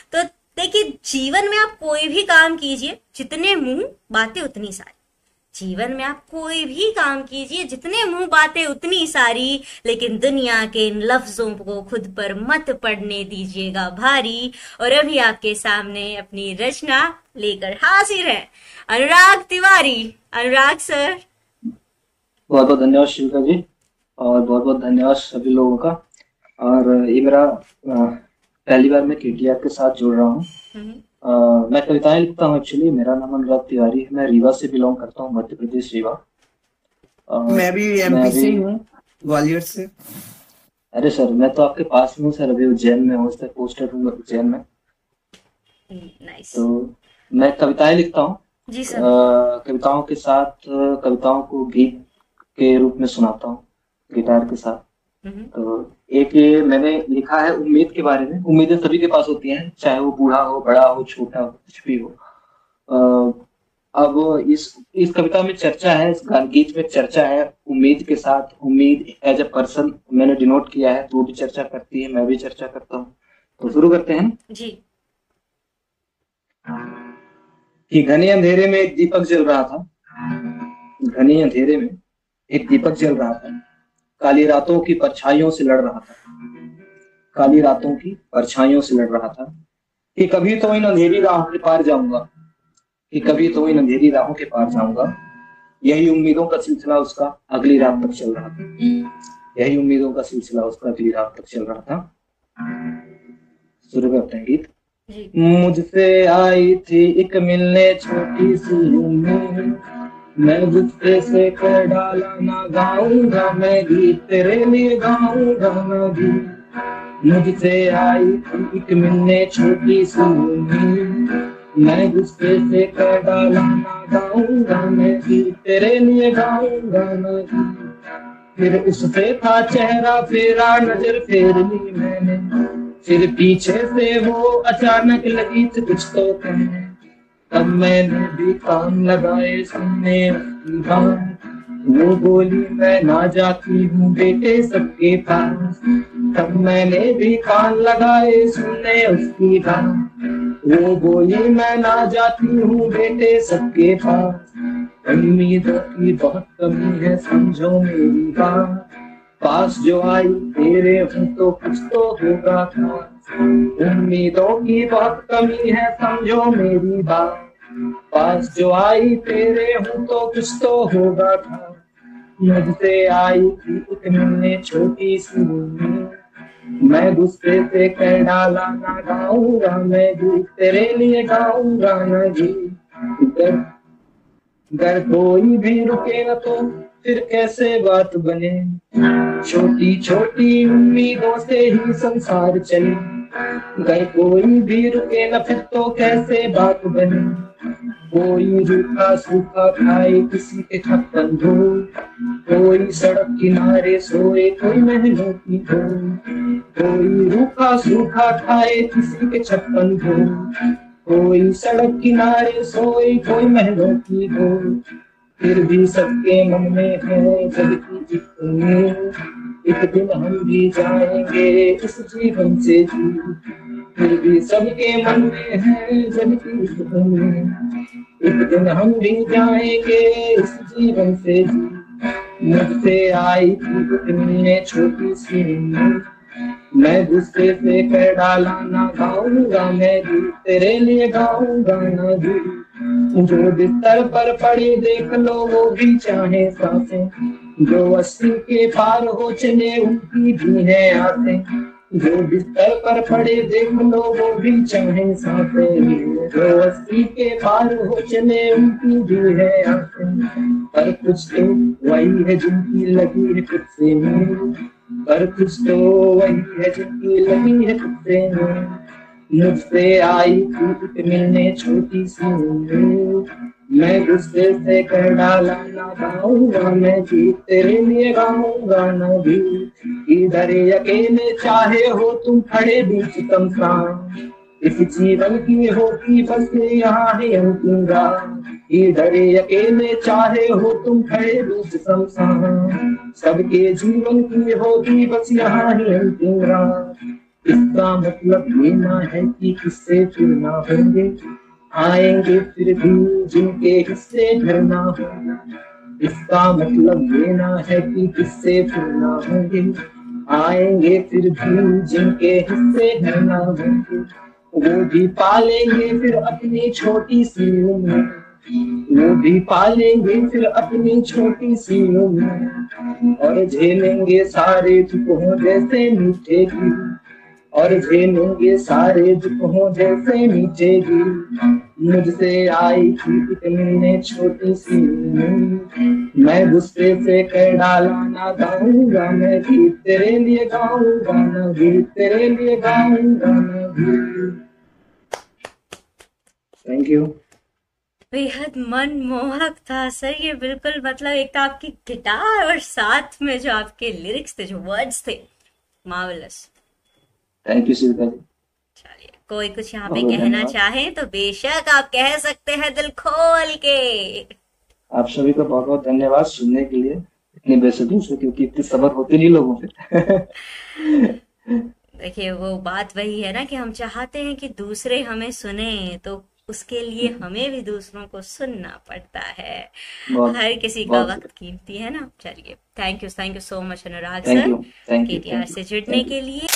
तो देखिए, जीवन में आप कोई भी काम कीजिए, जितने मुंह बातें उतनी सारी। जीवन में आप कोई भी काम कीजिए, जितने मुंह बातें उतनी सारी, लेकिन दुनिया के इन लफ्जों को खुद पर मत पड़ने दीजिएगा भारी। और अभी आपके सामने अपनी रचना लेकर हाजिर है अनुराग तिवारी। अनुराग सर, बहुत बहुत धन्यवाद शिल्पा जी, और बहुत बहुत धन्यवाद सभी लोगों का। और ये मेरा पहली बार मैं केटीआर के साथ जुड़ रहा हूँ। मैं कविताएं लिखता हूँ एक्चुअली। मेरा नाम अनुराग तिवारी है, मैं रीवा से बिलोंग करता हूँ, मध्य प्रदेश रीवा। मैं भी एमपी से हूँ, ग्वालियर से। अरे सर, मैं तो आपके पास में हूँ सर, अभी उज्जैन में हूँ, उस पोस्टर हूँ उज्जैन में। नाइस। तो मैं कविताएं लिखता हूँ जी सर। कविताओं के साथ कविताओं को गीत के रूप में सुनाता हूँ गिटार के साथ। तो एक ये मैंने लिखा है उम्मीद के बारे में। उम्मीदें सभी के पास होती हैं, चाहे वो बूढ़ा हो, बड़ा हो, छोटा हो, कुछ भी हो। अब इस कविता में चर्चा है, इस गीत में चर्चा है उम्मीद के साथ। उम्मीद एज ए पर्सन मैंने डिनोट किया है, तो वो भी चर्चा करती है, मैं भी चर्चा करता हूँ। तो शुरू करते हैं जी। कि घने अंधेरे में एक दीपक जल रहा था। घने अंधेरे में एक दीपक जल रहा था, काली रातों की परछाइयों से लड़ रहा था। काली रातों की परछाइयों से लड़ रहा था कि कभी तो इन अंधेरी राहों के पार जाऊंगा, कि कभी तो इन अंधेरी राहों के पार जाऊंगा। यही उम्मीदों का सिलसिला उसका अगली रात तक चल रहा था। यही उम्मीदों का सिलसिला उसका अगली रात तक चल रहा था। शुरू करते हैं गीत। मुझसे आई थी एक मिलने छोटी सी उम्मीद, मैं गुस्से से कर डाला ना गाऊंगा मैं गीत, तेरे लिए गाऊंगा ना गीत। मुझसे आई थी एक मिलने छोटी सी उम्मीद, मैं गुस्से से कर डाला ना गाऊंगा मैं गीत, तेरे लिए गाऊंगा ना गीत। फिर उस पे था चेहरा फेरा, नजर फेर ली मैंने, फिर पीछे से वो अचानक लगी कुछ तो कहने। तब मैंने भी कान लगाए सुनने उसकी बात, वो बोली मैं ना जाती हूँ बेटे सबके पास। तब मैंने भी कान लगाए सुनने उसकी बात, वो बोली मैं ना जाती हूँ बेटे सबके पास। उम्मीदों की बहुत कमी है समझो मेरी बात, पास जो आई तेरे हूँ तो कुछ तो होगा खास। उम्मीदों की बहुत कमी है समझो मेरी बात, पास जो आई तेरे हूँ तो कुछ तो होगा खास। मुझसे आई थी एक मिलने छोटी सी उम्मीद, मैं गुस्से से कह डाला ना गाऊंगा मैं गीत, तेरे लिए गाऊंगा ना गीत। अगर कोई भी रुके न तो फिर कैसे बात बने, छोटी छोटी उम्मीदों से ही संसार चले। अगर कोई भी रुके न फिर तो कैसे बात बने, कोई रूखा सूखा खाए किसी के छप्पन धूल, कोई सड़क किनारे सोए कोई महलों की धूल। कोई रूखा सूखा खाए किसी के छप्पन धूल, कोई सड़क किनारे सोए कोई महलों की धूल। फिर भी सबके मन में है जब की एक उम्मीद, एक दिन हम भी जाएंगे इस जीवन से जी। फिर भी सबके मन में है जब की एक उम्मीद, एक दिन हम भी जाएंगे इस जीवन से जी। मुझसे आई थी इतनी छोटी सी उम्मीद, मैं गुस्से से कह डाला ना गाऊंगा मैं गीत, तेरे लिए गाऊंगा ना गीत। जो बिस्तर पर पड़ी देख लो वो भी चाहे सांसें, जो 80 के पार हो चले उनकी भी है आसें। जो बिस्तर पर पड़े देख लो वो भी चाहे सांसें, जो 80 के पार हो चले उनकी भी है आसें। पर कुछ तो वही है जिनकी लगी है खुद से मेल, पर कुछ तो वही है जिनकी लगी है खुद से मेल। मुझसे आई थी मिलने छोटी सी उम्मीद, मैं गुस्से से कह डाला ना गाऊंगा मैं गीत, तेरे लिए गाऊंगा ना गीत। इधर अकेले चाहे हो तुम खड़े बीच शमशान, इस जीवन की होती बस यहाँ है अंतिम रात। इधर अकेले चाहे हो तुम खड़े बीच शमशान, सबके जीवन की होती बस यहाँ ही अंतिम रात। इस इसका मतलब ये ना है कि किससे फिर ना होंगे, आएंगे फिर भी जिनके हिस्से घर ना होंगे। इसका मतलब ये ना है कि किससे फिर ना होंगे, आएंगे फिर भी जिनके हिस्से घर ना होंगे। वो भी पालेंगे फिर अपनी छोटी सी उम्र, वो भी पालेंगे फिर अपनी छोटी सी उम्र, और झेलेंगे सारे दुखों जैसे मीठे की, और झेलेंगे सारे दुखों जैसे मीठे की। मुझसे आई थी इतनी छोटी सी उम्र, मैं गुस्से से कह डाला ना गाऊंगा मैं गीत तेरे लिए, गाऊंगा ना गीत तेरे लिए, गाऊंगा ना गीत। Thank you. बेहद मनमोहक था सर ये, बिल्कुल मतलब एक तो आपकी गिटार और साथ में जो आपके लिरिक्स थे, जो वर्ड्स थे, मार्वलस। थैंक यू शिल्पा जी। चलिए, कोई कुछ यहाँ पे बहुत कहना धन्यवाद। चाहे तो बेशक आप कह सकते हैं दिल खोल के। आप सभी को बहुत बहुत धन्यवाद सुनने के लिए इतनी बेसब्री से, क्योंकि इतनी सब्र होती नहीं लोगों पे। देखिए वो बात वही है ना कि हम चाहते हैं कि दूसरे हमें सुने, तो उसके लिए हमें भी दूसरों को सुनना पड़ता है। बहुत हर किसी का बहुत वक्त कीमती है ना। चलिए, thank you so much Anurag thank sir you, thank you, KTR thank you, से जुड़ने थैंक यू। के लिए।